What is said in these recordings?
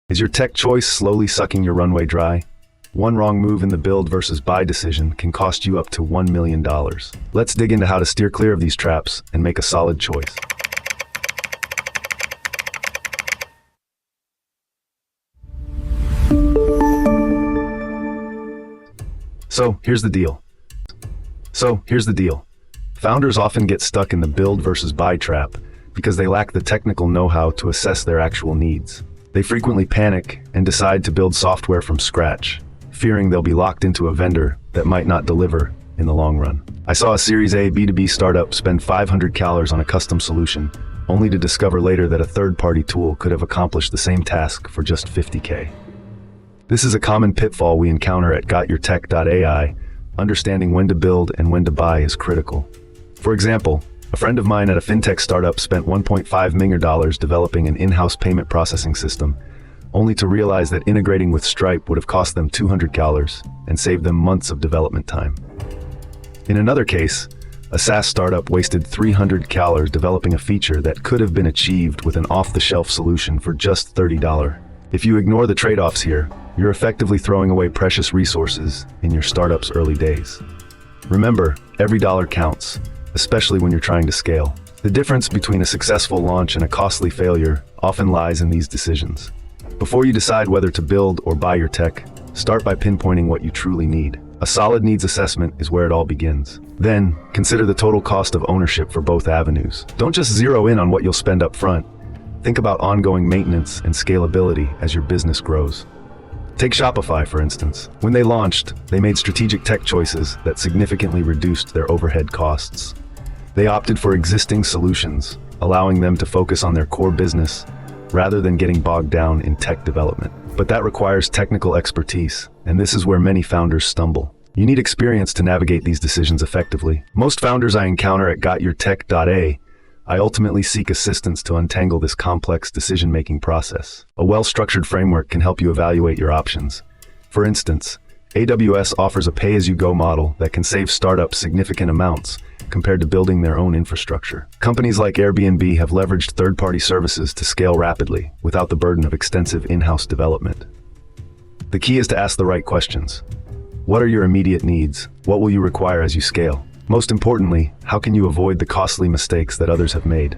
Is your tech choice slowly sucking your runway dry? One wrong move in the build versus buy decision can cost you up to $1 million. Let's dig into how to steer clear of these traps and make a solid choice. So here's the deal. Founders often get stuck in the build versus buy trap because they lack the technical know-how to assess their actual needs. They frequently panic and decide to build software from scratch, fearing they'll be locked into a vendor that might not deliver in the long run. I saw a Series A B2B startup spend $500 on a custom solution, only to discover later that a third-party tool could have accomplished the same task for just $50K. This is a common pitfall we encounter at gotyourtech.ai. Understanding when to build and when to buy is critical. For example, a friend of mine at a fintech startup spent $1.5 million developing an in-house payment processing system, only to realize that integrating with Stripe would have cost them $200 and saved them months of development time. In another case, a SaaS startup wasted $300 developing a feature that could have been achieved with an off-the-shelf solution for just $30. If you ignore the trade-offs here, you're effectively throwing away precious resources in your startup's early days. Remember, every dollar counts, especially when you're trying to scale. The difference between a successful launch and a costly failure often lies in these decisions. Before you decide whether to build or buy your tech, start by pinpointing what you truly need. A solid needs assessment is where it all begins. Then, consider the total cost of ownership for both avenues. Don't just zero in on what you'll spend up front. Think about ongoing maintenance and scalability as your business grows. Take Shopify, for instance. When they launched, they made strategic tech choices that significantly reduced their overhead costs. They opted for existing solutions, allowing them to focus on their core business rather than getting bogged down in tech development. But that requires technical expertise, and this is where many founders stumble. You need experience to navigate these decisions effectively. Most founders I encounter at gotyourtech.ai, I ultimately seek assistance to untangle this complex decision-making process. A well-structured framework can help you evaluate your options. For instance, AWS offers a pay-as-you-go model that can save startups significant amounts compared to building their own infrastructure. Companies like Airbnb have leveraged third-party services to scale rapidly without the burden of extensive in-house development. The key is to ask the right questions. What are your immediate needs? What will you require as you scale? Most importantly, how can you avoid the costly mistakes that others have made?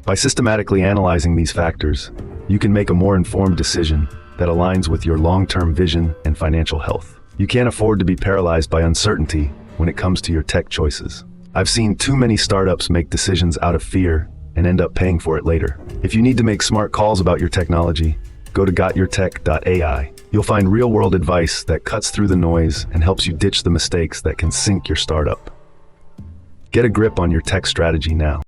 By systematically analyzing these factors, you can make a more informed decision that aligns with your long-term vision and financial health. You can't afford to be paralyzed by uncertainty when it comes to your tech choices. I've seen too many startups make decisions out of fear and end up paying for it later. If you need to make smart calls about your technology, go to gotyourtech.ai. You'll find real-world advice that cuts through the noise and helps you ditch the mistakes that can sink your startup. Get a grip on your tech strategy now.